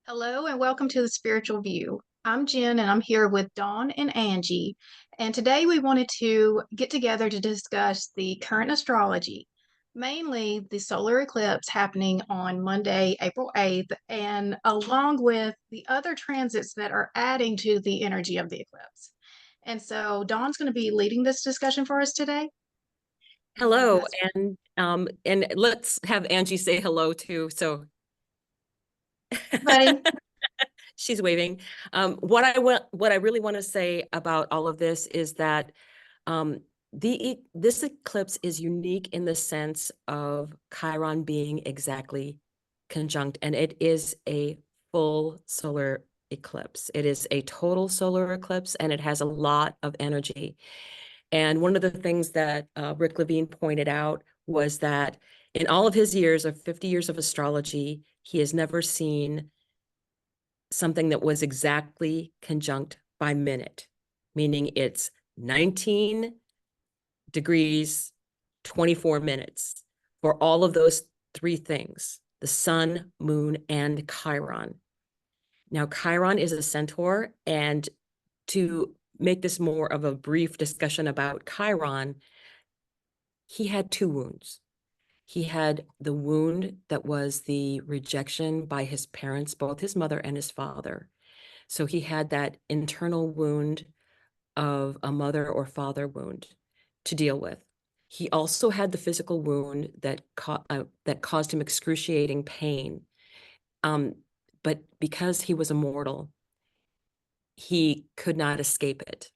Hello and welcome to the Spiritual View. I'm Jen and I'm here with Dawn and Angie. And today we wanted to get together to discuss the current astrology, mainly the solar eclipse happening on Monday, April 8th, and along with the other transits that are adding to the energy of the eclipse. And so Dawn's going to be leading this discussion for us today. I'm going to Hello, pass it. and let's have Angie say hello too. So Buddy. she's waving. What I really want to say about all of this is that um, this eclipse is unique in the sense of Chiron being exactly conjunct, and it is a full solar eclipse. It is a total solar eclipse, and it has a lot of energy. And one of the things that Rick Levine pointed out was that in all of his years of 50 years of astrology, he has never seen something that was exactly conjunct by minute, meaning it's 19 degrees, 24 minutes for all of those three things, the sun, moon, and Chiron. Now, Chiron is a centaur, and to make this more of a brief discussion about Chiron, he had two wounds. He had the wound that was the rejection by his parents, both his mother and his father. So he had that internal wound of a mother or father wound to deal with. He also had the physical wound that caused him excruciating pain. Um, but because he was immortal, he could not escape it.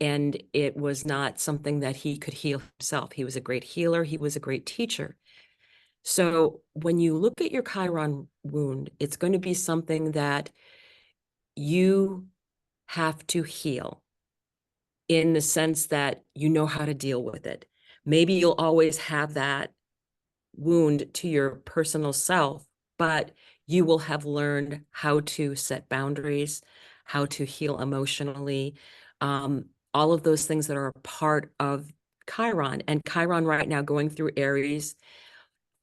And it was not something that he could heal himself. He was a great healer. He was a great teacher. So when you look at your Chiron wound, it's going to be something that you have to heal in the sense that you know how to deal with it. Maybe you'll always have that wound to your personal self, but you will have learned how to set boundaries, how to heal emotionally, all of those things that are a part of Chiron. And Chiron right now going through Aries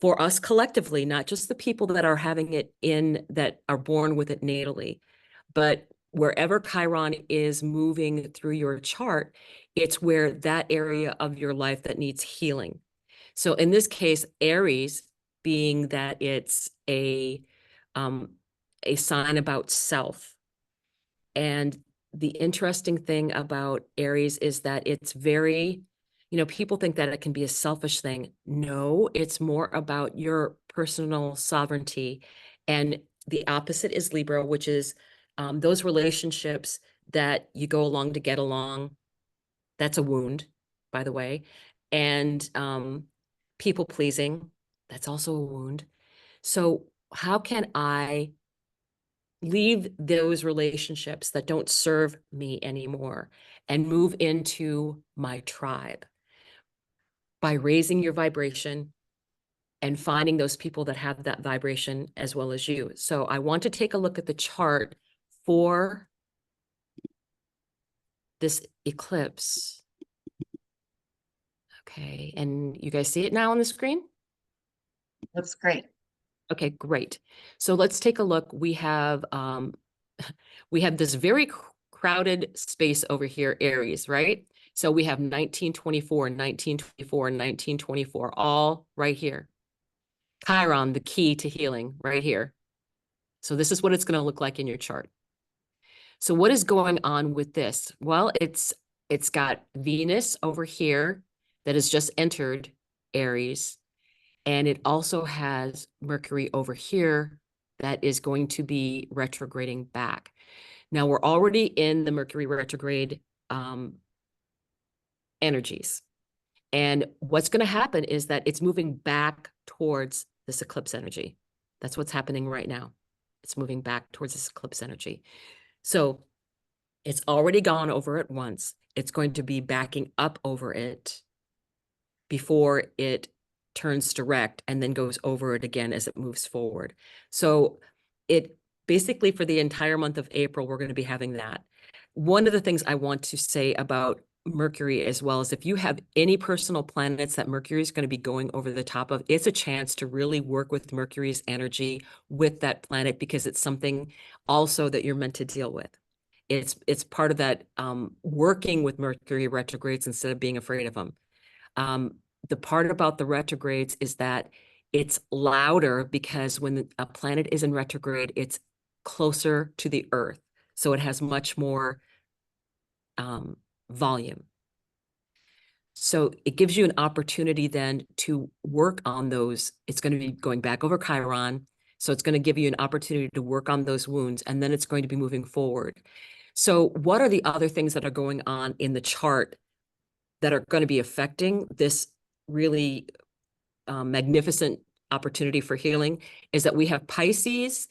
for us collectively, not just the people that are having it that are born with it natally, but wherever Chiron is moving through your chart, it's where that area of your life that needs healing. So in this case, Aries, being that it's um, a sign about self. And the interesting thing about Aries is that it's very, people think that it can be a selfish thing. No, it's more about your personal sovereignty. And the opposite is Libra, which is those relationships that you go along to get along. That's a wound, by the way. And people pleasing, that's also a wound. So how can I leave those relationships that don't serve me anymore and move into my tribe by raising your vibration and finding those people that have that vibration as well as you? So I want to take a look at the chart for this eclipse. Okay, and you guys see it now on the screen? Looks great. Okay, great. So let's take a look. We have this very crowded space over here, Aries, right? So we have 1924, 1924, 1924, all right here. Chiron, the key to healing, right here. So this is what it's going to look like in your chart. So what is going on with this? Well, it's got Venus over here that has just entered Aries. And it also has Mercury over here that is going to be retrograding back. Now we're already in the Mercury retrograde energies. And what's going to happen is that it's moving back towards this eclipse energy. That's what's happening right now. It's moving back towards this eclipse energy. So it's already gone over it once. It's going to be backing up over it before it turns direct and then goes over it again as it moves forward. So it basically for the entire month of April, we're going to be having that. One of the things I want to say about Mercury as well is if you have any personal planets that Mercury is going to be going over the top of, it's a chance to really work with Mercury's energy with that planet, because it's something also that you're meant to deal with. It's part of that working with Mercury retrogrades instead of being afraid of them. The part about the retrogrades is that it's louder, because when a planet is in retrograde, it's closer to the Earth. So it has much more volume. So it gives you an opportunity then to work on those. It's going to be going back over Chiron. So it's going to give you an opportunity to work on those wounds, and then it's going to be moving forward. So what are the other things that are going on in the chart that are going to be affecting this really magnificent opportunity for healing? Is that we have Pisces,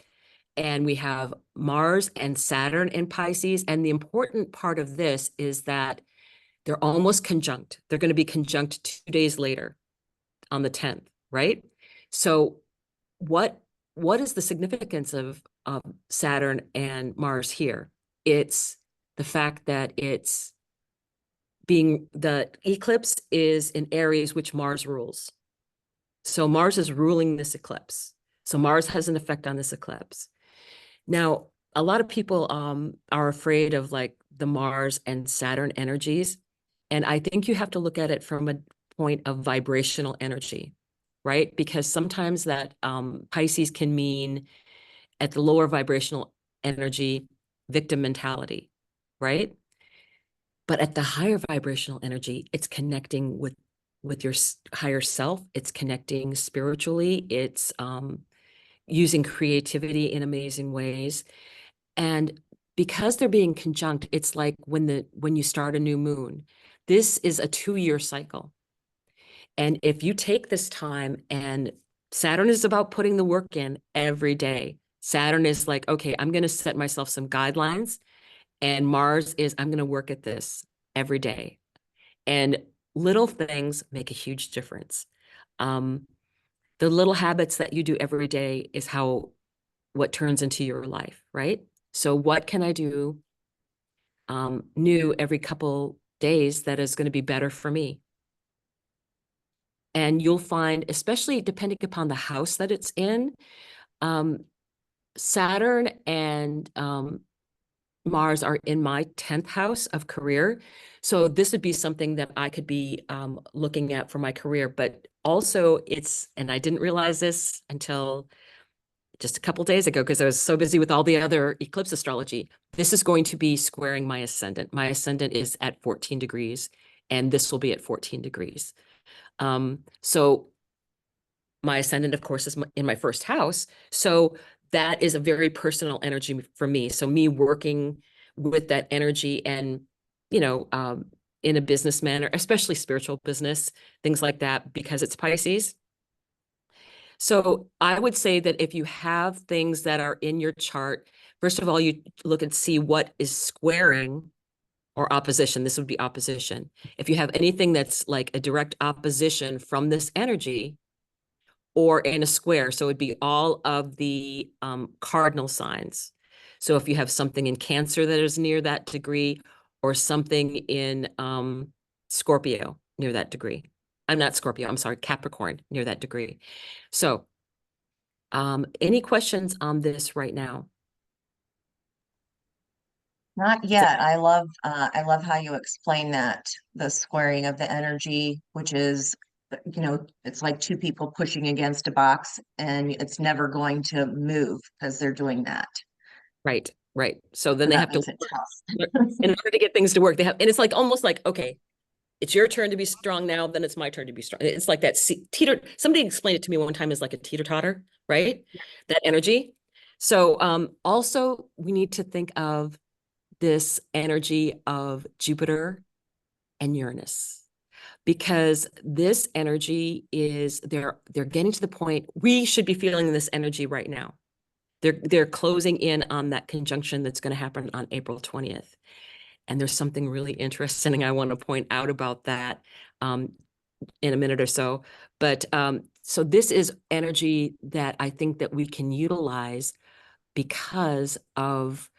and we have Mars and Saturn in Pisces. And the important part of this is that they're almost conjunct. They're going to be conjunct 2 days later on the 10th, right? So what is the significance of Saturn and Mars here? It's the fact that it's the eclipse is in Aries, which Mars rules. So Mars is ruling this eclipse. So Mars has an effect on this eclipse. Now, a lot of people are afraid of like the Mars and Saturn energies. And I think you have to look at it from a point of vibrational energy, right? Because sometimes that Pisces can mean at the lower vibrational energy, victim mentality, right? But at the higher vibrational energy, it's connecting with your higher self. It's connecting spiritually. It's using creativity in amazing ways. And because they're being conjunct, it's like when you start a new moon. This is a 2-year cycle. And if you take this time, and Saturn is about putting the work in every day. Saturn is like, okay, I'm going to set myself some guidelines. And Mars is, I'm going to work at this every day. And little things make a huge difference. The little habits that you do every day is what turns into your life, right? So what can I do new every couple days that is going to be better for me? And you'll find, especially depending upon the house that it's in, Saturn and Mars are in my 10th house of career. So this would be something that I could be looking at for my career. But also and I didn't realize this until just a couple days ago, because I was so busy with all the other eclipse astrology. This is going to be squaring my ascendant. My ascendant is at 14 degrees, and this will be at 14 degrees. So my ascendant, of course, is in my first house. So that is a very personal energy for me. So me working with that energy and, in a business manner, especially spiritual business, things like that, because it's Pisces. So I would say that if you have things that are in your chart, first of all, you look and see what is squaring or opposition. This would be opposition. If you have anything that's like a direct opposition from this energy or in a square, so it'd be all of the cardinal signs. So if you have something in Cancer that is near that degree, or something in Scorpio near that degree. I'm not Scorpio, I'm sorry, Capricorn near that degree. So any questions on this right now? Not yet. I love how you explain that, the squaring of the energy, which is, it's like two people pushing against a box and it's never going to move because they're doing that. Right, right. So then And they that have to makes it tough. in order to get things to work, and it's like almost like, okay, it's your turn to be strong now, then it's my turn to be strong. It's like that teeter. Somebody explained it to me one time as like a teeter-totter, right? That energy. So also we need to think of this energy of Jupiter and Uranus, because this energy is they're getting to the point we should be feeling this energy right now. They're closing in on that conjunction that's going to happen on April 20th. And there's something really interesting I want to point out about that in a minute or so. But so this is energy that I think that we can utilize because of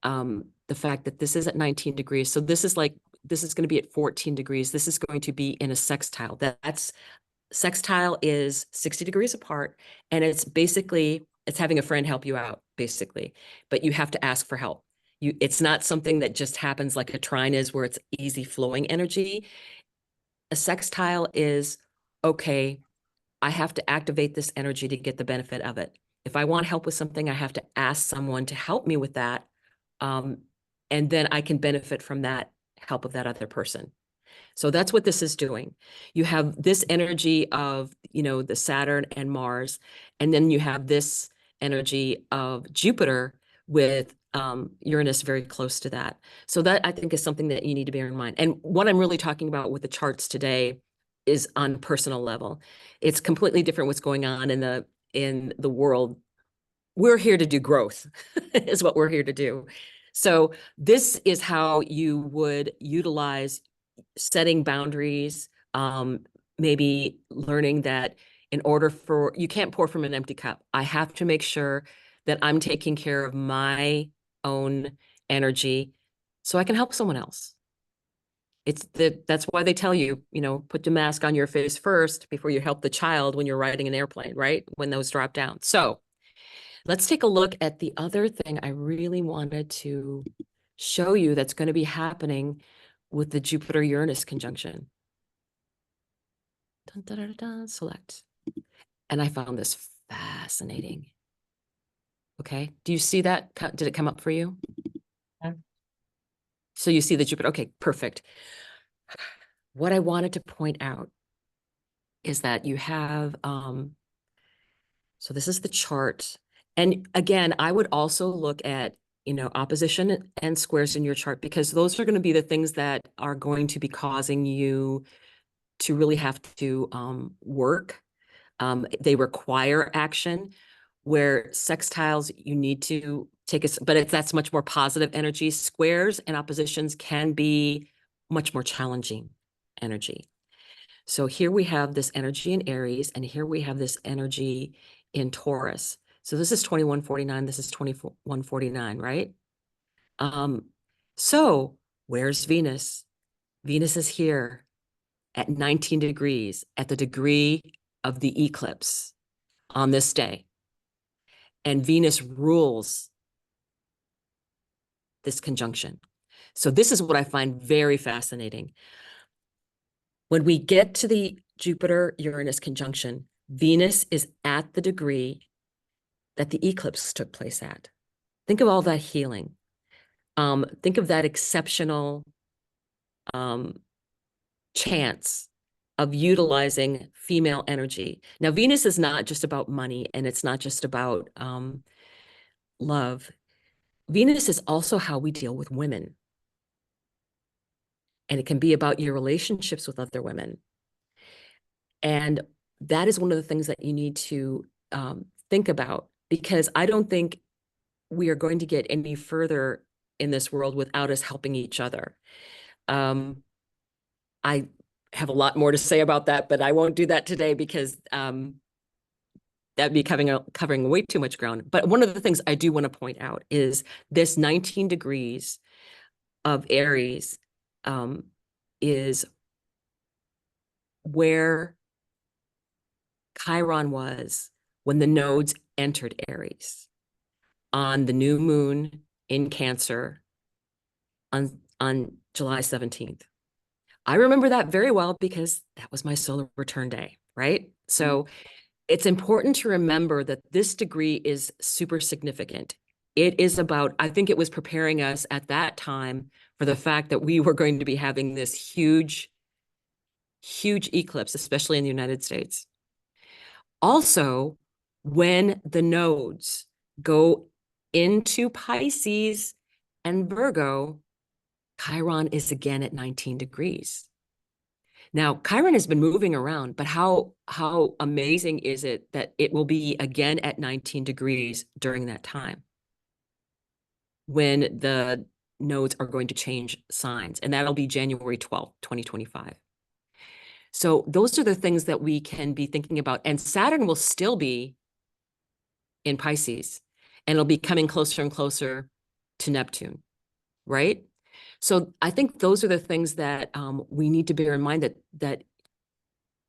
the fact that this is at 19 degrees. So this is like this is going to be at 14 degrees. This is going to be in a sextile. That's sextile is 60 degrees apart, and it's basically, it's having a friend help you out, basically, but you have to ask for help. It's not something that just happens like a trine is, where it's easy flowing energy. A sextile is, okay, I have to activate this energy to get the benefit of it. If I want help with something, I have to ask someone to help me with that. And then I can benefit from that help of that other person. So that's what this is doing. You have this energy of, the Saturn and Mars, and then you have this energy of Jupiter with Uranus very close to that. So that, I think, is something that you need to bear in mind. And what I'm really talking about with the charts today is on personal level. It's completely different what's going on in the world. We're here to do growth, is what we're here to do. So this is how you would utilize setting boundaries, maybe learning that you can't pour from an empty cup. I have to make sure that I'm taking care of my own energy so I can help someone else. That's why they tell you, put the mask on your face first before you help the child when you're riding an airplane, right? When those drop down. So let's take a look at the other thing I really wanted to show you that's going to be happening with the Jupiter-Uranus conjunction. Dun, dun, dun, dun, select. And I found this fascinating. Okay, do you see that? Did it come up for you? Yeah. So you see the Jupiter. Okay, perfect. What I wanted to point out is that you have, so this is the chart. And again, I would also look at, opposition and squares in your chart, because those are going to be the things that are going to be causing you to really have to work. They require action, where sextiles, you need to take but that's much more positive energy. Squares and oppositions can be much more challenging energy. So here we have this energy in Aries, and here we have this energy in Taurus. So this is 2149, this is 2149, right? So where's Venus? Venus is here at 19 degrees, at the degree of the eclipse on this day. And Venus rules this conjunction. So this is what I find very fascinating. When we get to the Jupiter-Uranus conjunction, Venus is at the degree that the eclipse took place at. Think of all that healing. Think of that exceptional chance of utilizing female energy. Now, Venus is not just about money, and it's not just about love. Venus is also how we deal with women. And it can be about your relationships with other women. And that is one of the things that you need to think about, because I don't think we are going to get any further in this world without us helping each other. I have a lot more to say about that, but I won't do that today, because that'd be covering way too much ground. But one of the things I do want to point out is this 19 degrees of Aries is where Chiron was when the nodes entered Aries on the new moon in Cancer on July 17th. I remember that very well, because that was my solar return day, right? So it's important to remember that this degree is super significant. It is about, I think it was preparing us at that time for the fact that we were going to be having this huge, huge eclipse, especially in the United States. Also, when the nodes go into Pisces and Virgo, Chiron is again at 19 degrees. Now, Chiron has been moving around, but how amazing is it that it will be again at 19 degrees during that time, when the nodes are going to change signs, and that'll be January 12th, 2025. So those are the things that we can be thinking about. And Saturn will still be in Pisces, and it'll be coming closer and closer to Neptune, right? So I think those are the things that we need to bear in mind, that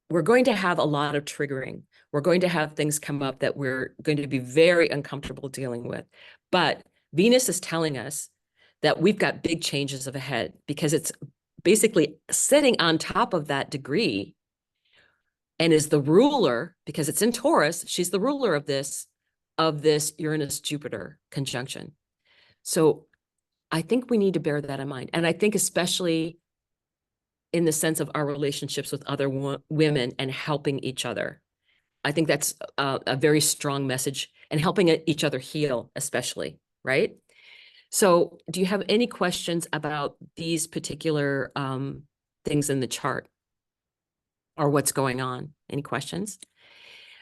we're going to have a lot of triggering. We're going to have things come up that we're going to be very uncomfortable dealing with. But Venus is telling us that we've got big changes ahead, because it's basically sitting on top of that degree and is the ruler, because it's in Taurus. She's the ruler of this Uranus-Jupiter conjunction. So I think we need to bear that in mind. And I think especially in the sense of our relationships with other women and helping each other. I think that's a very strong message, and helping each other heal, especially, right? So do you have any questions about these particular things in the chart, or what's going on? Any questions?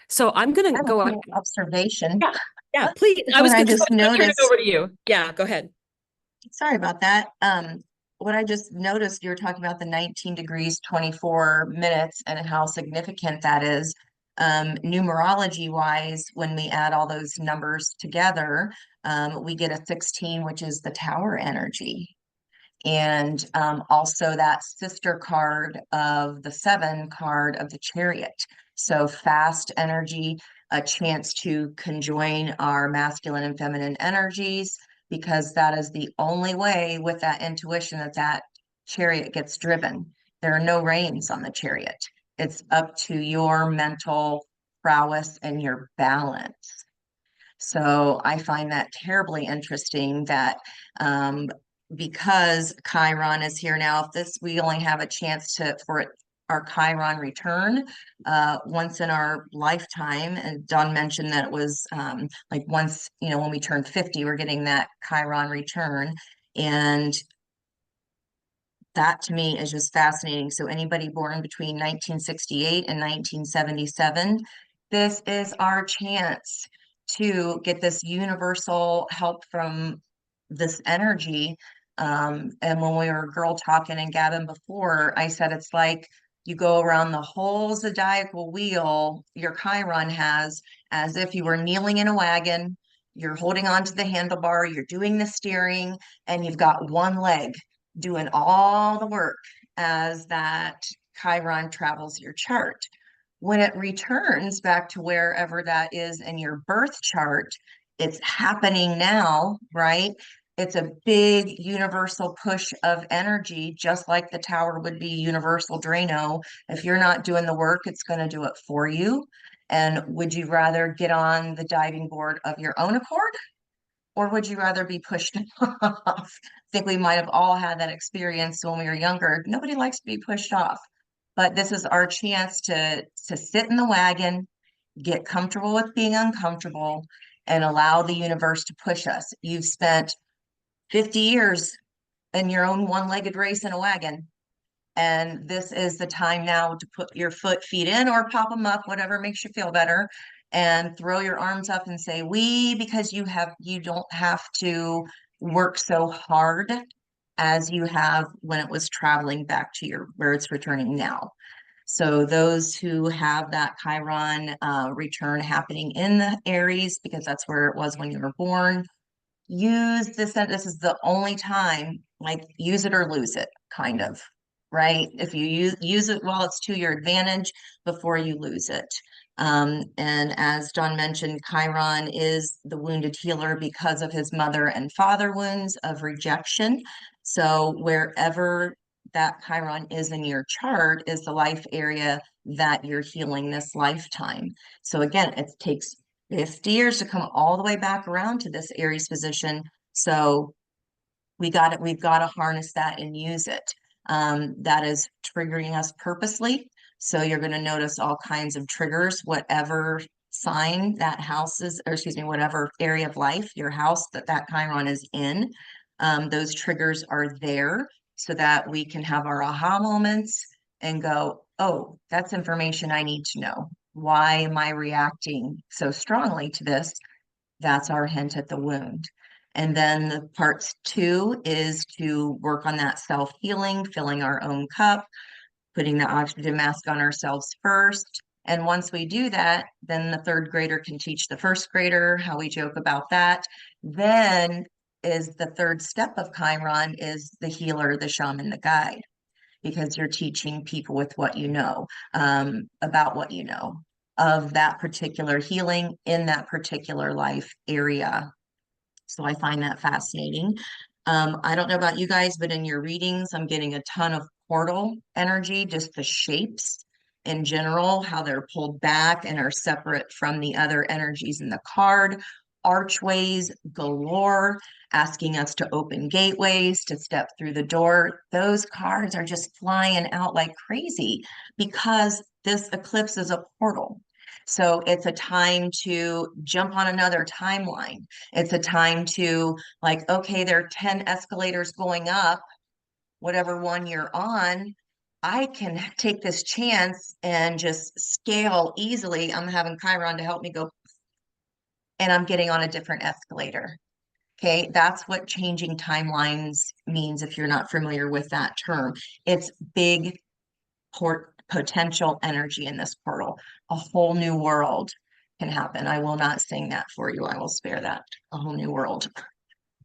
So I'm going I to have a go up. cool observation. Yeah, yeah, please. I What was I going to just turn it noticed, over to you. Yeah, go ahead. sorry about that. What I just noticed, you were talking about the 19 degrees, 24 minutes and how significant that is. Numerology wise, when we add all those numbers together, we get a 16, which is the tower energy. And also that sister card of the 7 card of the chariot. So fast energy, a chance to conjoin our masculine and feminine energies, because that is the only way with that intuition that chariot gets driven. There are no reins on the chariot. It's up to your mental prowess and your balance. So I find that terribly interesting that because Chiron is here now, if this we only have a chance for our Chiron return once in our lifetime. And Dawn mentioned that it was like once, when we turn 50, we're getting that Chiron return. And that to me is just fascinating. So anybody born between 1968 and 1977, this is our chance to get this universal help from this energy. And when we were girl talking and Gavin before, I said it's like you go around the whole zodiacal wheel your Chiron has, as if you were kneeling in a wagon. You're holding on to the handlebar, you're doing the steering, and you've got one leg doing all the work as that Chiron travels your chart. When it returns back to wherever that is in your birth chart, it's happening now, right? It's a big universal push of energy, just like the tower would be universal Drano. If you're not doing the work, it's going to do it for you. And would you rather get on the diving board of your own accord, or would you rather be pushed off? I think we might have all had that experience when we were younger. Nobody likes to be pushed off, but this is our chance to sit in the wagon, get comfortable with being uncomfortable, and allow the universe to push us. You've spent 50 years in your own one-legged race in a wagon. And this is the time now to put your feet in, or pop them up, whatever makes you feel better, and throw your arms up and say, we, because you don't have to work so hard as you have when it was traveling back to where it's returning now. So those who have that Chiron return happening in the Aries, because that's where it was when you were born, use this. This is the only time, like, use it or lose it, kind of, right? If you use it while it's to your advantage before you lose it. And as John mentioned, Chiron is the wounded healer because of his mother and father wounds of rejection. So wherever that Chiron is in your chart is the life area that you're healing this lifetime. So again, it takes 50 years to come all the way back around to this Aries position. So we've got to harness that and use it. That is triggering us purposely. So you're going to notice all kinds of triggers, whatever sign that house is, or excuse me, whatever area of life, your house that Chiron is in. Those triggers are there so that we can have our aha moments and go, oh, that's information I need to know. Why am I reacting so strongly to this? That's our hint at the wound. And then the parts 2 is to work on that self-healing, filling our own cup, putting the oxygen mask on ourselves first. And once we do that, then the 3rd grader can teach the 1st grader, how we joke about that. Then is the third step of Chiron is the healer, the shaman, the guide, because you're teaching people with what you know, about what you know of that particular healing in that particular life area. So I find that fascinating. I don't know about you guys, but in your readings, I'm getting a ton of portal energy, just the shapes in general, how they're pulled back and are separate from the other energies in the card. Archways galore, asking us to open gateways, to step through the door. Those cards are just flying out like crazy because this eclipse is a portal. So it's a time to jump on another timeline. It's a time to, like, okay, there are 10 escalators going up, whatever one you're on. I can take this chance and just scale easily. I'm having Chiron to help me go, and I'm getting on a different escalator. Okay, that's what changing timelines means if you're not familiar with that term. It's big potential energy in this portal. A whole new world can happen. I will not sing that for you. I will spare that. A whole new world.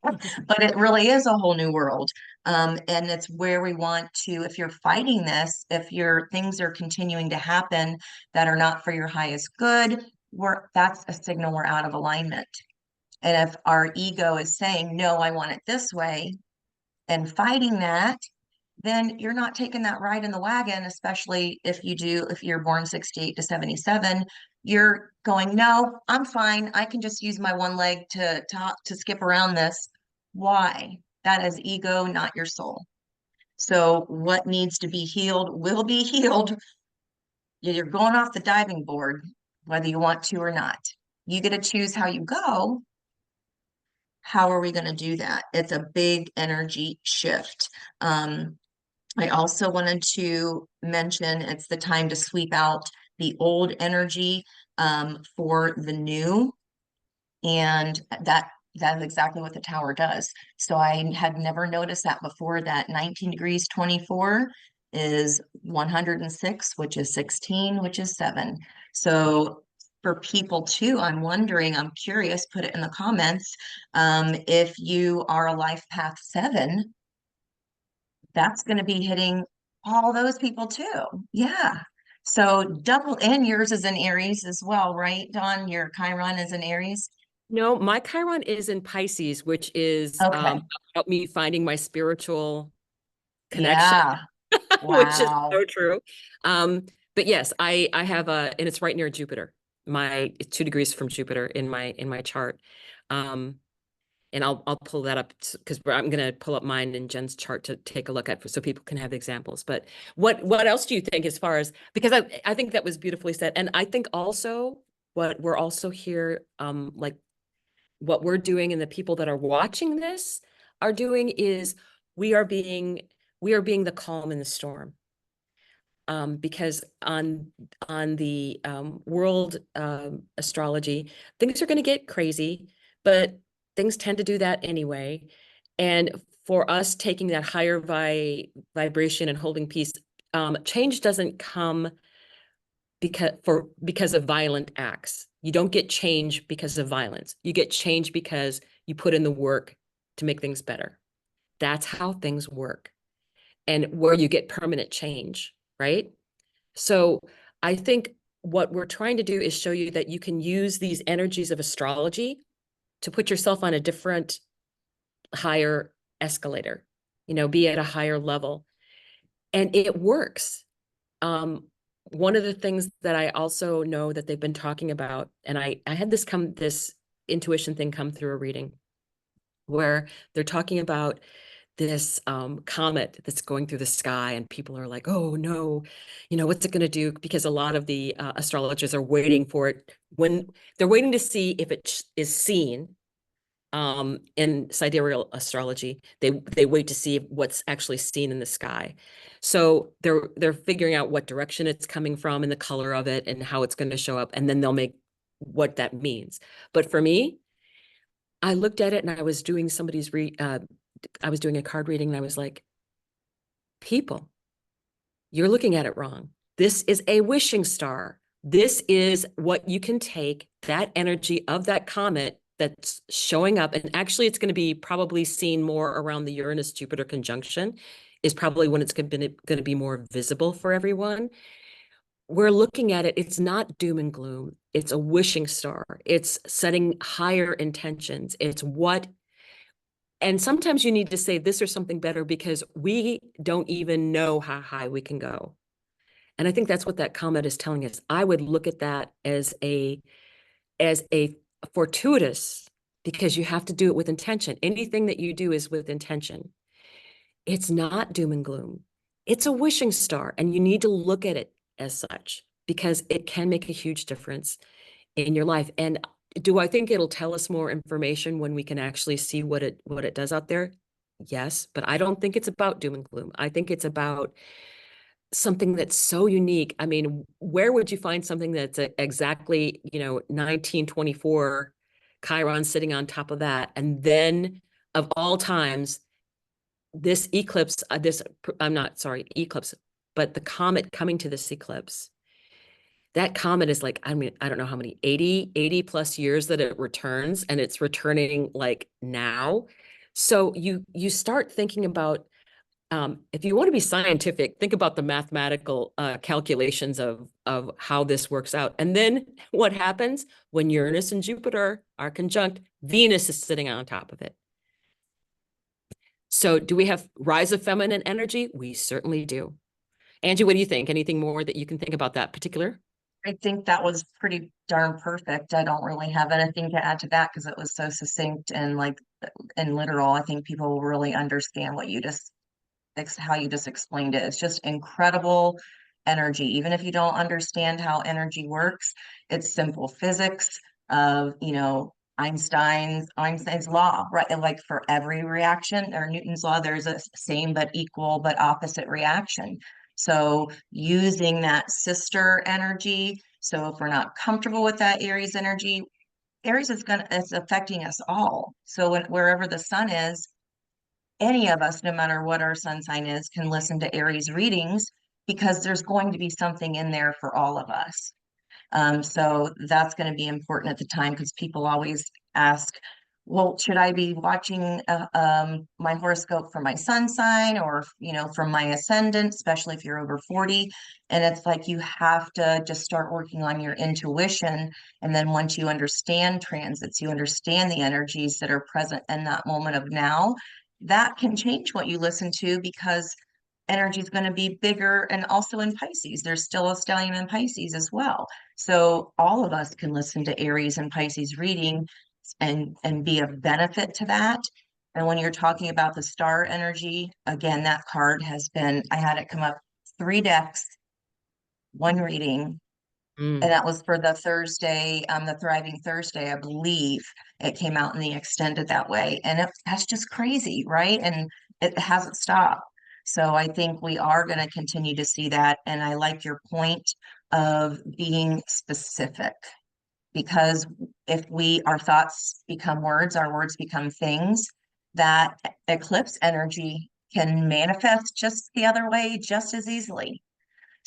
But it really is a whole new world. And it's where we want to, if you're fighting this, if your things are continuing to happen that are not for your highest good, that's a signal we're out of alignment. And if our ego is saying, no, I want it this way, and fighting that, then you're not taking that ride in the wagon, especially if you're born 68 to 77, you're going, no, I'm fine. I can just use my one leg to skip around this. Why? That is ego, not your soul. So what needs to be healed will be healed. You're going off the diving board, whether you want to or not. You get to choose how you go. How are we going to do that? It's a big energy shift. I also wanted to mention it's the time to sweep out the old energy for the new, and that is exactly what the tower does. So I had never noticed that before, that 19 degrees 24 is 106, which is 16, which is 7. So for people too, I'm curious, put it in the comments. If you are a life path 7, that's going to be hitting all those people too. Yeah. So double, and yours is in Aries as well, right, Dawn? Your Chiron is in Aries. No, my Chiron is in Pisces, which is Okay. help me finding my spiritual connection, Yeah. which is Wow. so true. But yes, I have and it's right near Jupiter. It's 2 degrees from Jupiter in my chart. And I'll pull that up because I'm going to pull up mine and Jen's chart to take a look at so people can have examples. But what else do you think, as far as, because I think that was beautifully said. And I think also what we're also here, like what we're doing and the people that are watching this are doing is we are being the calm in the storm. Because on the world astrology, things are going to get crazy, but things tend to do that anyway. And for us taking that higher vibration and holding peace, change doesn't come because of violent acts. You don't get change because of violence. You get change because you put in the work to make things better. That's how things work, and where you get permanent change, right? So I think what we're trying to do is show you that you can use these energies of astrology to put yourself on a different, higher escalator, be at a higher level. And it works. One of the things that I also know that they've been talking about, and I had this intuition thing come through a reading where they're talking about this comet that's going through the sky, and people are like, oh no, what's it going to do? Because a lot of the astrologers are waiting for it, when they're waiting to see if it is seen. In sidereal astrology, they wait to see what's actually seen in the sky. So they're figuring out what direction it's coming from and the color of it and how it's going to show up, and then they'll make what that means. But for me, I looked at it and I was doing I was doing a card reading, and I was like, people, you're looking at it wrong. This is a wishing star. This is what you can take, that energy of that comet, that's showing up, and actually it's going to be probably seen more around the Uranus Jupiter conjunction, is probably when it's going to be more visible for everyone. We're looking at it, it's not doom and gloom. It's a wishing star. It's setting higher intentions. It's what, and sometimes you need to say this or something better because we don't even know how high we can go. And I think that's what that comment is telling us. I would look at that as a fortuitous, because you have to do it with intention. Anything that you do is with intention. It's not doom and gloom. It's a wishing star, and you need to look at it as such because it can make a huge difference in your life. And do I think it'll tell us more information when we can actually see what it does out there? Yes, but I don't think it's about doom and gloom. I think it's about something that's so unique. I mean, where would you find something that's exactly, 1924 Chiron sitting on top of that? And then of all times, this eclipse, I'm not sorry, eclipse, but the comet coming to this eclipse, that comet is like, I mean, I don't know how many, 80 plus years that it returns, and it's returning like now. So you start thinking about, if you want to be scientific, think about the mathematical calculations of how this works out. And then what happens when Uranus and Jupiter are conjunct? Venus is sitting on top of it. So do we have rise of feminine energy? We certainly do. Angie, what do you think? Anything more that you can think about that particular? I think that was pretty darn perfect. I don't really have anything to add to that because it was so succinct and like and literal. I think people will really understand what you just how you just explained it. It's just incredible energy. Even if you don't understand how energy works, it's simple physics of, Einstein's law, right? And like for every reaction or Newton's law, there's a same but equal but opposite reaction. So using that sister energy. So if we're not comfortable with that Aries energy, Aries it's affecting us all. So wherever the sun is, any of us, no matter what our sun sign is, can listen to Aries readings because there's going to be something in there for all of us. So that's going to be important at the time because people always ask, well, should I be watching my horoscope for my sun sign or, from my ascendant, especially if you're over 40? And it's like you have to just start working on your intuition. And then once you understand transits, you understand the energies that are present in that moment of now, that can change what you listen to because energy is going to be bigger. And also in Pisces, there's still a stellium in Pisces as well. So all of us can listen to Aries and Pisces reading and be of benefit to that. And when you're talking about the star energy, again, that card has been, I had it come up 3 decks, one reading, and that was for the Thursday, the Thriving Thursday, I believe. It came out in the extended that way. And that's just crazy, right? And it hasn't stopped. So I think we are going to continue to see that. And I like your point of being specific because if our thoughts become words, our words become things, that eclipse energy can manifest just the other way just as easily.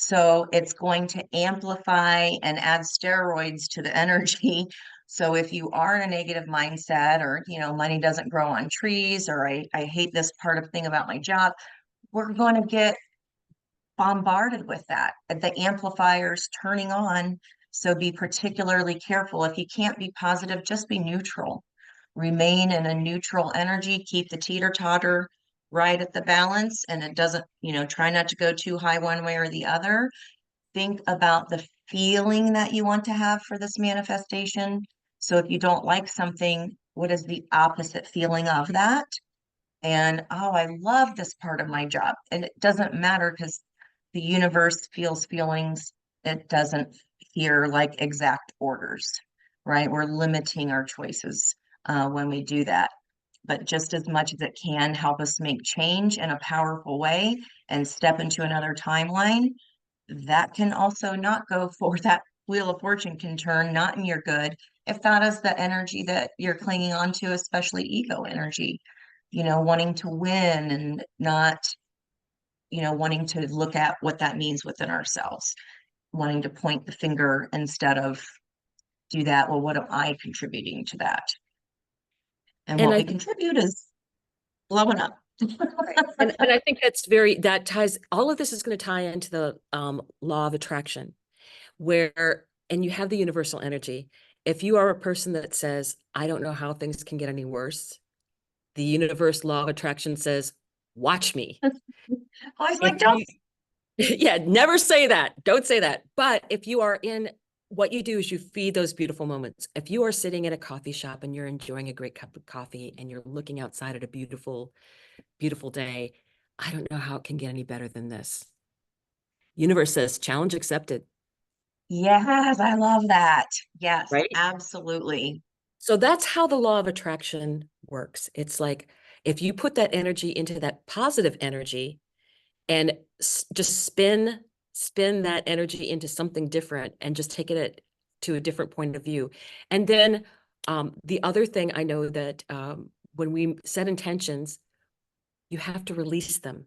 So it's going to amplify and add steroids to the energy. So if you are in a negative mindset or, money doesn't grow on trees, or I hate this part of thing about my job, we're going to get bombarded with that. The amplifiers turning on. So be particularly careful. If you can't be positive, just be neutral. Remain in a neutral energy, keep the teeter-totter right at the balance, and it doesn't, try not to go too high one way or the other. Think about the feeling that you want to have for this manifestation. So if you don't like something, what is the opposite feeling of that? And oh, I love this part of my job. And it doesn't matter because the universe feels feelings. It doesn't hear like exact orders, right? We're limiting our choices when we do that. But just as much as it can help us make change in a powerful way and step into another timeline, that can also not go for that wheel of fortune can turn not in your good if that is the energy that you're clinging on to, especially ego energy, wanting to win and not, wanting to look at what that means within ourselves, wanting to point the finger instead of do that. Well, what am I contributing to that? And And what I we contribute is blowing up. and I think that ties, all of this is going to tie into the law of attraction, where, and you have the universal energy. If you are a person that says, I don't know how things can get any worse, the universe law of attraction says, watch me. I was like, If don't. you, yeah, never say that. Don't say that. But if you are in, what you do is you feed those beautiful moments. If you are sitting at a coffee shop and you're enjoying a great cup of coffee and you're looking outside at a beautiful, beautiful day, I don't know how it can get any better than this. Universe says, challenge accepted. Yes, I love that. Yes, Right? absolutely. So that's how the law of attraction works. It's like, if you put that energy into that positive energy and just spin that energy into something different and just take it to a different point of view. And then the other thing I know that when we set intentions, you have to release them.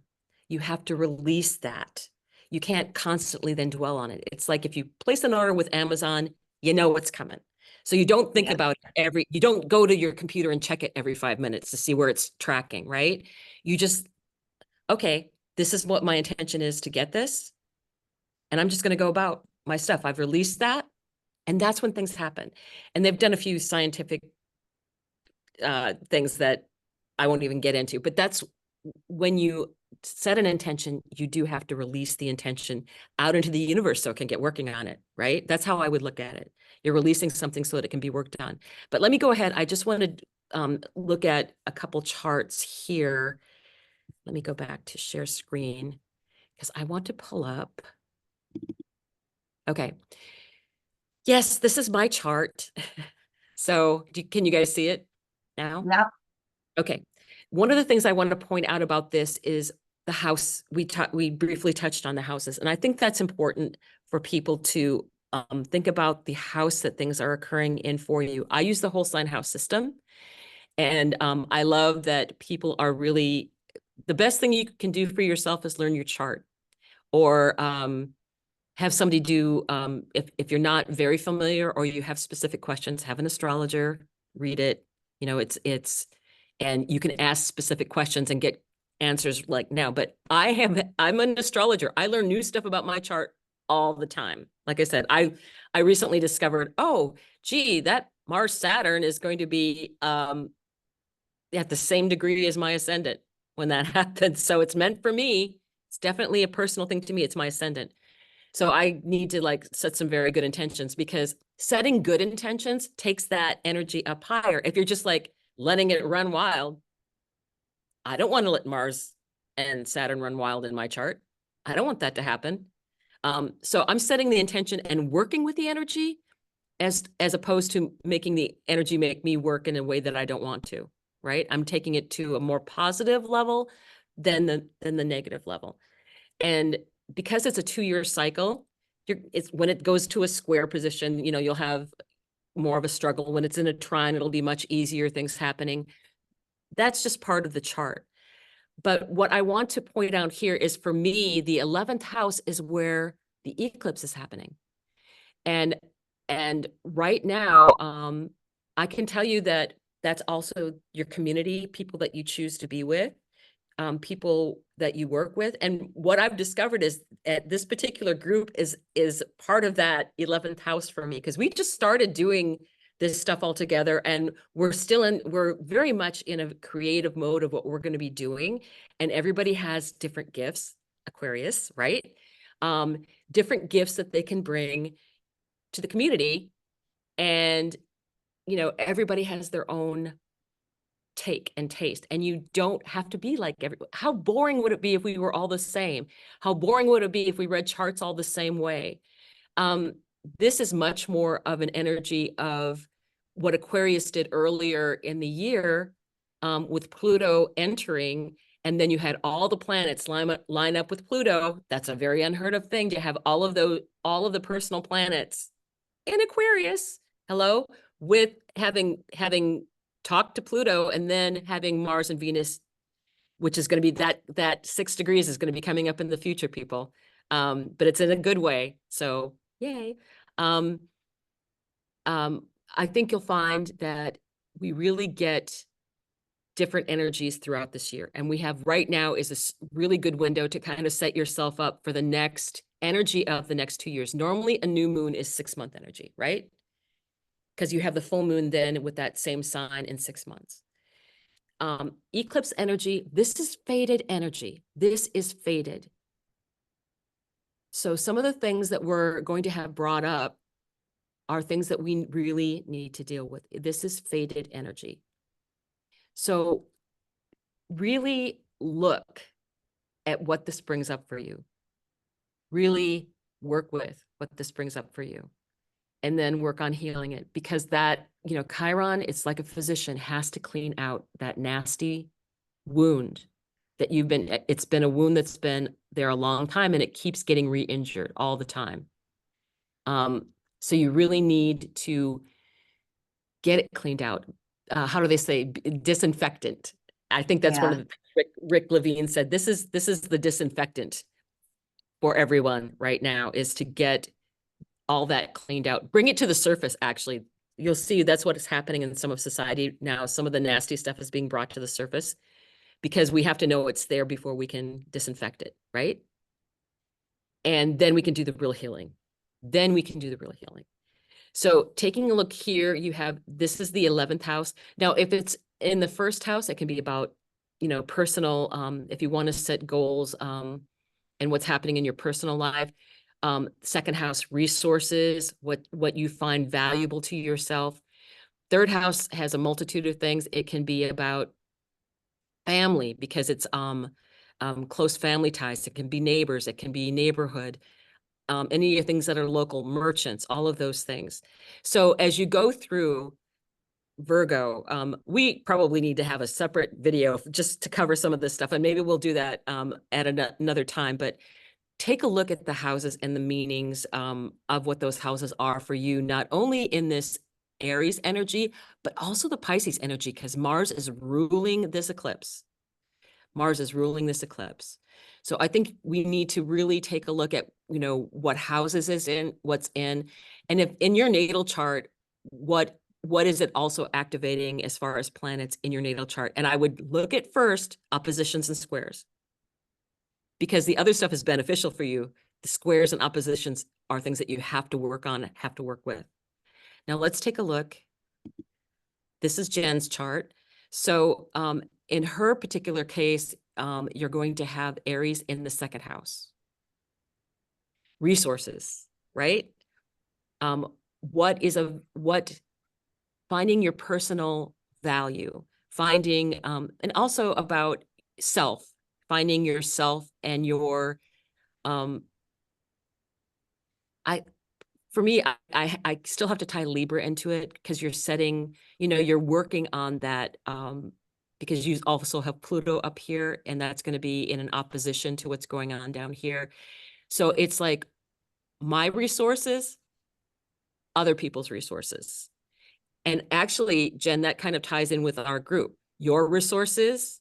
You have to release that. You can't constantly then dwell on it. It's like if you place an order with Amazon, you know what's coming. So you don't think Yeah. about it you don't go to your computer and check it every 5 minutes to see where it's tracking, right? You just, okay, this is what my intention is to get this. And I'm just going to go about my stuff. I've released that. And that's when things happen. And they've done a few scientific things that I won't even get into, but that's when you set an intention, you do have to release the intention out into the universe so it can get working on it, right? That's how I would look at it. You're releasing something so that it can be worked on. But let me go ahead. I just wanted to look at a couple charts here. Let me go back to share screen because I want to pull up. Okay. Yes, this is my chart. So can you guys see it now? Yeah. Okay. One of the things I want to point out about this is the house. We briefly touched on the houses, and I think that's important for people to think about the house that things are occurring in for you. I use the whole sign house system, and I love that people are really, the best thing you can do for yourself is learn your chart, or have somebody do, if you're not very familiar or you have specific questions, have an astrologer read it. You know, and you can ask specific questions and get answers like now. But I'm an astrologer. I learn new stuff about my chart all the time. Like I said, I recently discovered, oh, gee, that Mars Saturn is going to be at the same degree as my ascendant when that happens. So it's meant for me. It's definitely a personal thing to me. It's my ascendant. So I need to like set some very good intentions, because setting good intentions takes that energy up higher. If you're just like letting it run wild, I don't want to let Mars and Saturn run wild in my chart. I don't want that to happen. So I'm setting the intention and working with the energy as opposed to making the energy make me work in a way that I don't want to, right? I'm taking it to a more positive level than the negative level. And because it's a 2-year cycle, it's when it goes to a square position, you'll have more of a struggle. When it's in a trine, it'll be much easier, things happening. That's just part of the chart. But what I want to point out here is, for me, the 11th house is where the eclipse is happening. And right now, I can tell you that that's also your community, people that you choose to be with, people that you work with. And what I've discovered is at this particular group is part of that 11th house for me, because we just started doing this stuff all together, and we're very much in a creative mode of what we're going to be doing. And everybody has different gifts, Aquarius, right? Different gifts that they can bring to the community. And, everybody has their own take and taste, and you don't have to be like how boring would it be if we were all the same? How boring would it be if we read charts all the same way? This is much more of an energy of what Aquarius did earlier in the year, with Pluto entering, and then you had all the planets line up with Pluto. That's a very unheard of thing, to have all of the personal planets in Aquarius, hello, with having talked to Pluto, and then having Mars and Venus, which is going to be that 6 degrees is going to be coming up in the future, people. But it's in a good way. So yay. I think you'll find that we really get different energies throughout this year. And we have right now is a really good window to kind of set yourself up for the next energy of the next 2 years. Normally a new moon is 6-month energy, right? Because you have the full moon then with that same sign in 6 months. Eclipse energy, this is faded energy. This is faded. So some of the things that we're going to have brought up are things that we really need to deal with. This is faded energy. So really look at what this brings up for you. Really work with what this brings up for you. And then work on healing it, because that, you know, Chiron, it's like a physician, has to clean out that nasty wound that you've been, it's been a wound that's been there a long time and it keeps getting re-injured all the time. So you really need to get it cleaned out. How do they say? Disinfectant. I think that's one of the Rick Levine said, this is the disinfectant for everyone right now, is to get all that cleaned out, bring it to the surface. Actually, you'll see that's what is happening in some of society now. Some of the nasty stuff is being brought to the surface because we have to know it's there before we can disinfect it, right? And then we can do the real healing. Then we can do the real healing. So taking a look here, you have, this is the 11th house. Now, if it's in the first house, it can be about, you know, personal, if you want to set goals and what's happening in your personal life. Second house, resources, what you find valuable to yourself. Third house has a multitude of things. It can be about family, because it's close family ties. It can be neighbors. It can be neighborhood. Any of the things that are local, merchants, all of those things. So as you go through Virgo, we probably need to have a separate video just to cover some of this stuff. And maybe we'll do that at another time. But take a look at the houses and the meanings of what those houses are for you, not only in this Aries energy, but also the Pisces energy, because Mars is ruling this eclipse. Mars is ruling this eclipse. So I think we need to really take a look at, you know, what houses is in, what's in, and if in your natal chart, what is it also activating as far as planets in your natal chart? And I would look at first oppositions and squares, because the other stuff is beneficial for you. The squares and oppositions are things that you have to work on, have to work with. Now let's take a look. This is Jen's chart. So in her particular case, you're going to have Aries in the second house. Resources, right? Finding your personal value, finding, and also about self, finding yourself and your, for me, I still have to tie Libra into it, because you're setting, you know, you're working on that, because you also have Pluto up here, and that's going to be in an opposition to what's going on down here. So it's like my resources, other people's resources. And actually, Jen, that kind of ties in with our group. Your resources,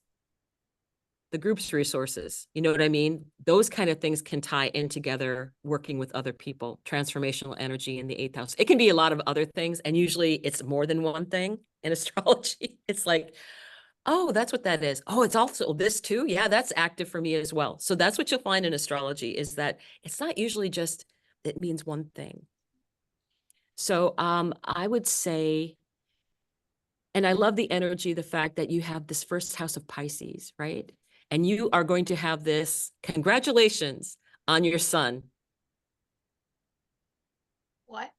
the group's resources. You know what I mean? Those kind of things can tie in together, working with other people, transformational energy in the 8th house. It can be a lot of other things. And usually it's more than one thing in astrology. It's like, oh, that's what that is. Oh, it's also this too. Yeah, that's active for me as well. So that's what you'll find in astrology, is that it's not usually just, it means one thing. So I would say, and I love the energy, the fact that you have this first house of Pisces, right? And you are going to have this, congratulations on your son. What?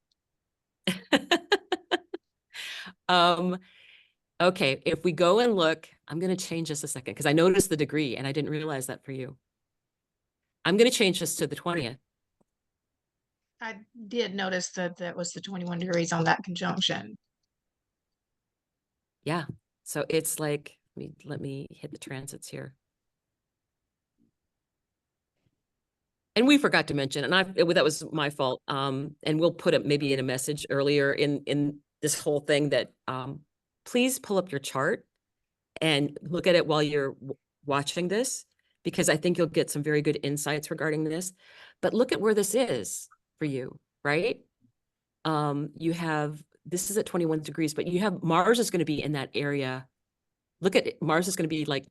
Okay, if we go and look, I'm going to change this a second, because I noticed the degree and I didn't realize that for you. I'm going to change this to the 20th. I did notice that that was the 21 degrees on that conjunction. Yeah, so it's like, let me hit the transits here. And we forgot to mention, and that was my fault. And we'll put it maybe in a message earlier in this whole thing, that please pull up your chart and look at it while you're watching this, because I think you'll get some very good insights regarding this. But look at where this is for you, right? You have, this is at 21 degrees, but you have Mars is going to be in that area look at it, Mars is going to be like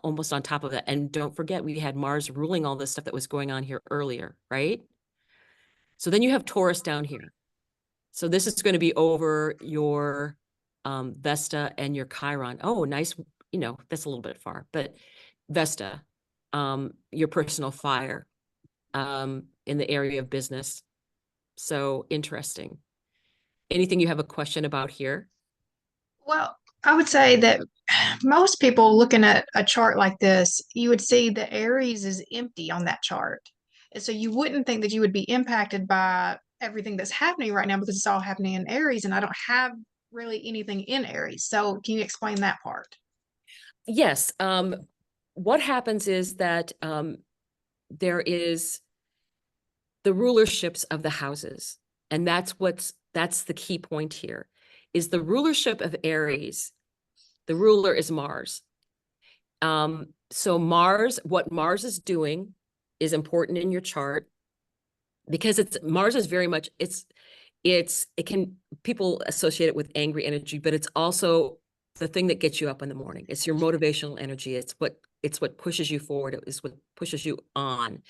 almost on top of that. And don't forget, we had Mars ruling all this stuff that was going on here earlier, right? So then you have Taurus down here. So this is going to be over your Vesta and your Chiron. Oh, nice. You know, that's a little bit far, but Vesta, your personal fire in the area of business. So interesting. Anything you have a question about here? Well, I would say that most people looking at a chart like this, you would see the Aries is empty on that chart. And so you wouldn't think that you would be impacted by everything that's happening right now because it's all happening in Aries, and I don't have really anything in Aries. So can you explain that part? Yes. What happens is that there is the rulerships of the houses. And that's the key point here, is the rulership of Aries. The ruler is Mars. So Mars, what Mars is doing is important in your chart because Mars is very much, people associate it with angry energy, but it's also the thing that gets you up in the morning. It's your motivational energy. It's what pushes you forward. It's what pushes you on.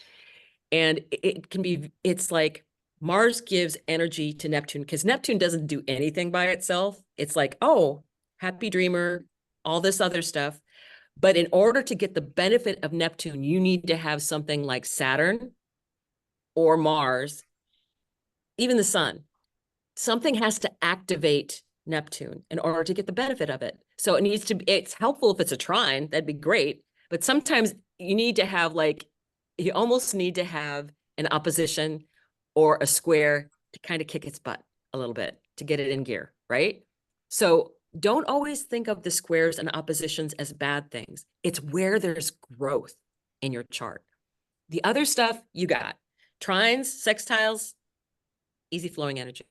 And it's like Mars gives energy to Neptune because Neptune doesn't do anything by itself. It's like, oh, happy dreamer, all this other stuff. But in order to get the benefit of Neptune, you need to have something like Saturn or Mars, even the sun. Something has to activate Neptune in order to get the benefit of it. So it's helpful if it's a trine, that'd be great. But sometimes you almost need to have an opposition or a square to kind of kick its butt a little bit to get it in gear, right? So don't always think of the squares and oppositions as bad things. It's where there's growth in your chart. The other stuff you got, trines, sextiles, easy flowing energy.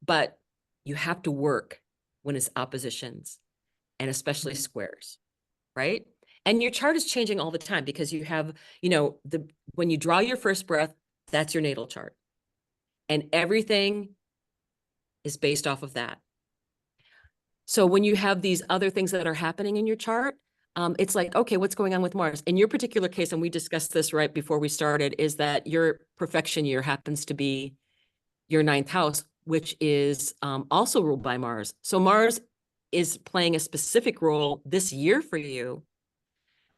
But you have to work when it's oppositions and especially squares, right? And your chart is changing all the time because you have, when you draw your first breath, that's your natal chart. And everything is based off of that. So when you have these other things that are happening in your chart, it's like, okay, what's going on with Mars? In your particular case, and we discussed this right before we started, is that your perfection year happens to be your ninth house, which is also ruled by Mars. So Mars is playing a specific role this year for you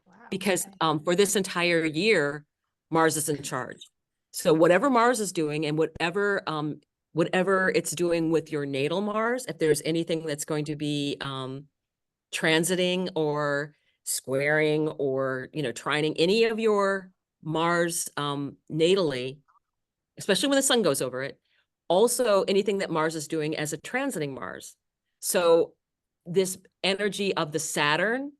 Wow. because Okay. for this entire year, Mars is in charge. So whatever Mars is doing and whatever it's doing with your natal Mars, if there's anything that's going to be transiting or squaring or, trining any of your Mars natally, especially when the sun goes over it, also anything that Mars is doing as a transiting Mars. So this energy of the Saturn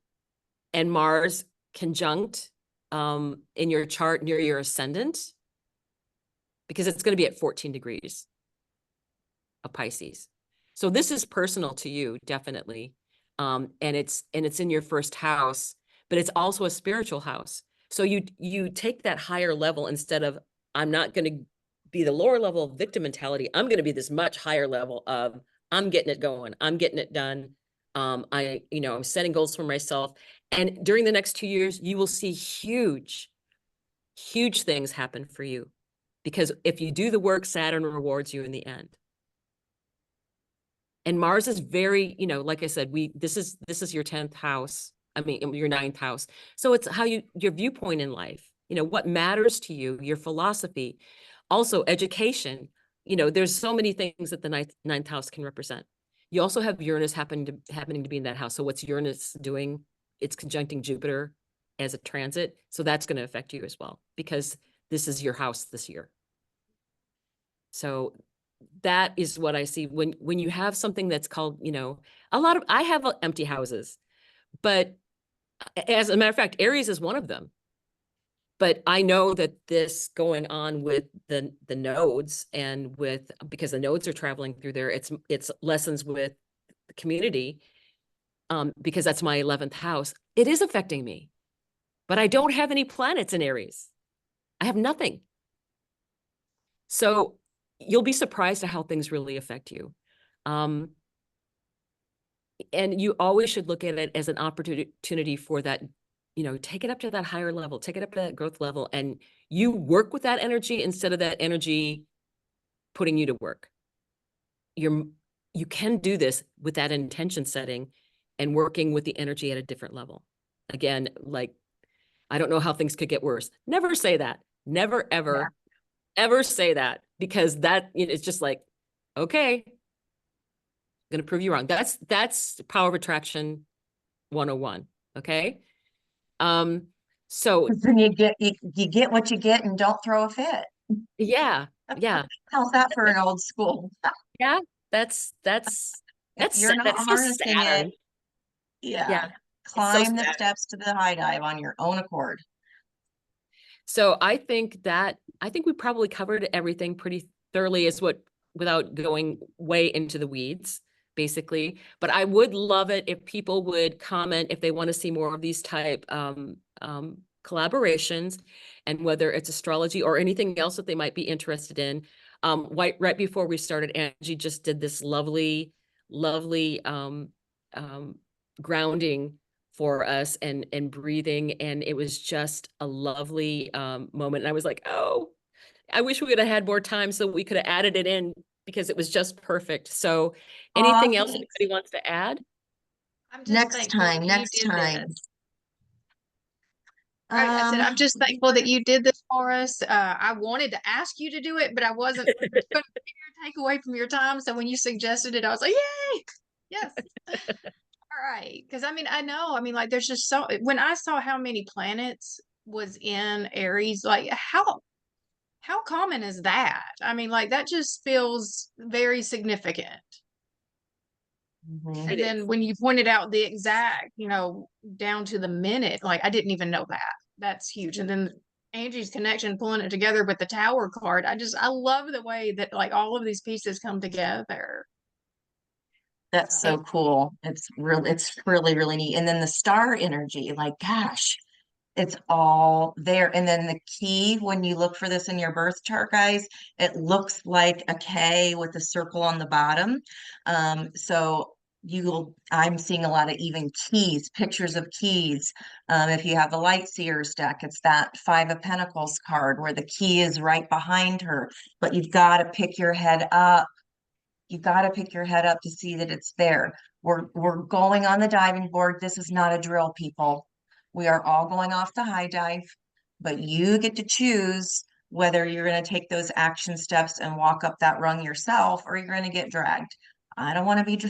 and Mars conjunct in your chart near your ascendant, because it's going to be at 14 degrees of Pisces. So this is personal to you, definitely. And it's in your first house, but it's also a spiritual house. So you take that higher level instead of, I'm not going to be the lower level of victim mentality. I'm going to be this much higher level of, I'm getting it going. I'm getting it done. I'm setting goals for myself. And during the next 2 years, you will see huge, huge things happen for you. Because if you do the work, Saturn rewards you in the end. And Mars is very, like I said, this is your 10th house. I mean, your 9th house. So it's your viewpoint in life, what matters to you, your philosophy, also education. There's so many things that the ninth house can represent. You also have Uranus happening to be in that house. So what's Uranus doing? It's conjuncting Jupiter as a transit. So that's going to affect you as well, because this is your house this year. So that is what I see when you have something that's called, I have empty houses, but as a matter of fact, Aries is one of them. But I know that this going on with the nodes and because the nodes are traveling through there, it's lessons with the community, because that's my 11th house. It is affecting me, but I don't have any planets in Aries. I have nothing. So you'll be surprised at how things really affect you. and you always should look at it as an opportunity for that, take it up to that higher level, take it up to that growth level, and you work with that energy instead of that energy putting you to work. You can do this with that intention setting and working with the energy at a different level. Again, like, I don't know how things could get worse. Never say that. Never, ever, ever say that, because that, it's just like, okay, I'm going to prove you wrong. That's power of attraction 101. Okay. So Then you get what you get and don't throw a fit. yeah, How's that for an old school? yeah, that's If you're not that's so harnessing it, Saturn. yeah, It's so climb the Saturn. steps to the high dive on your own accord. So I think we probably covered everything pretty thoroughly, without going way into the weeds, basically. But I would love it if people would comment if they want to see more of these type collaborations, and whether it's astrology or anything else that they might be interested in. Right before we started, Angie just did this lovely grounding for us, and breathing, and it was just a lovely moment. And I was like, oh, I wish we would have had more time so we could have added it in, because it was just perfect. So anything else Thanks. anybody wants to add? I'm just Next thankful time, that you next did time. this. I said, I'm just thankful that you did this for us. I wanted to ask you to do it, but I wasn't going to take away from your time. So when you suggested it, I was like, yay, yes. All right. Because like there's just when I saw how many planets was in Aries, like how common is that? I mean, like that just feels very significant. Mhm. And then when you pointed out the exact, down to the minute, like I didn't even know that. That's huge. And then Angie's connection, pulling it together with the tower card. I love the way that like all of these pieces come together. That's so cool. It's really, really neat. And then the star energy, like, gosh, it's all there. And then the key, when you look for this in your birth chart, guys, it looks like a K with a circle on the bottom. So I'm seeing a lot of even keys, pictures of keys. If you have the light seers deck, it's that Five of Pentacles card where the key is right behind her, but you've got to pick your head up. You've got to pick your head up to see that it's there. We're going on the diving board. This is not a drill, people. We are all going off the high dive, but you get to choose whether you're going to take those action steps and walk up that rung yourself, or you're going to get dragged. I don't want to be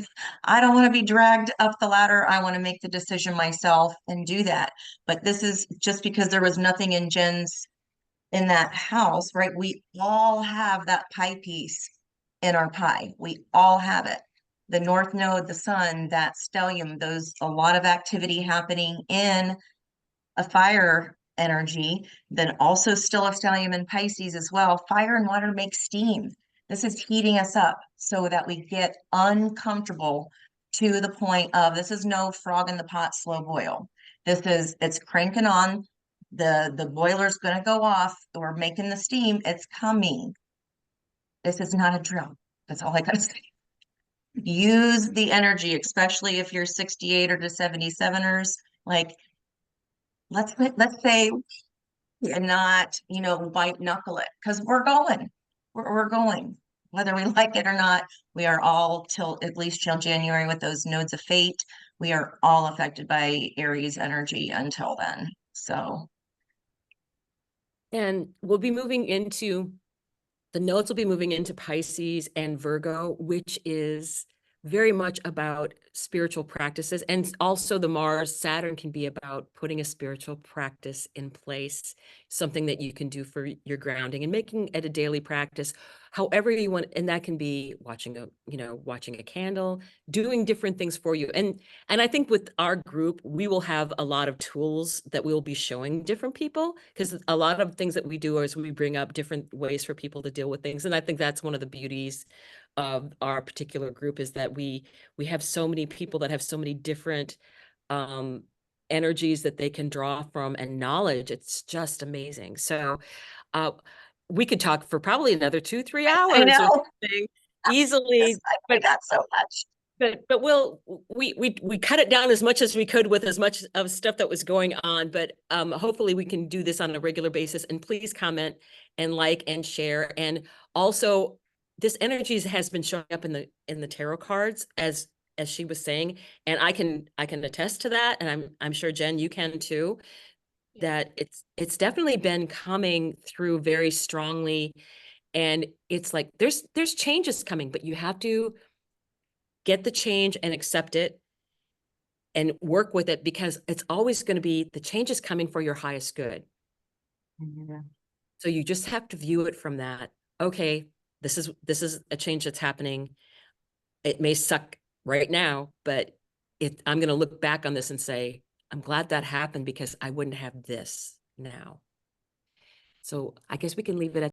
I don't want to be dragged up the ladder. I want to make the decision myself and do that. But this is just because there was nothing in Jen's in that house, right? We all have that pie piece in our pie. We all have it. The North Node, the Sun, that stellium, a lot of activity happening in a fire energy, then also still a stellium in Pisces as well. Fire and water make steam. This is heating us up so that we get uncomfortable to the point of this is no frog in the pot, slow boil. It's cranking on. The boiler's going to go off. We're making the steam. It's coming. This is not a drill. That's all I got to say. Use the energy, especially if you're 68 or to 77ers. Like, let's say and not, white knuckle it, because we're going. We're going. Whether we like it or not, we are all at least till January with those nodes of fate. We are all affected by Aries energy until then. So, And the nodes will be moving into Pisces and Virgo, which is very much about spiritual practices. And also the Mars Saturn can be about putting a spiritual practice in place, something that you can do for your grounding and making it a daily practice, however you want. And that can be watching a candle, doing different things for you. And I think with our group, we will have a lot of tools that we'll be showing different people, because a lot of things that we do is we bring up different ways for people to deal with things. And I think that's one of the beauties of our particular group, is that we have so many people that have so many different energies that they can draw from, and knowledge. It's just amazing. So we could talk for probably another 2-3 hours I know. or something easily. I got so much. But we cut it down as much as we could with as much of stuff that was going on. But hopefully we can do this on a regular basis. And please comment and like and share. And also, this energy has been showing up in the tarot cards as she was saying, and I can attest to that, and I'm sure Jen, you can too. That it's definitely been coming through very strongly, and it's like there's changes coming, but you have to get the change and accept it and work with it, because it's always going to be, the change is coming for your highest good. Yeah. So you just have to view it from that. Okay, this is a change that's happening. It may suck right now, but I'm going to look back on this and say, I'm glad that happened because I wouldn't have this now. So I guess we can leave it at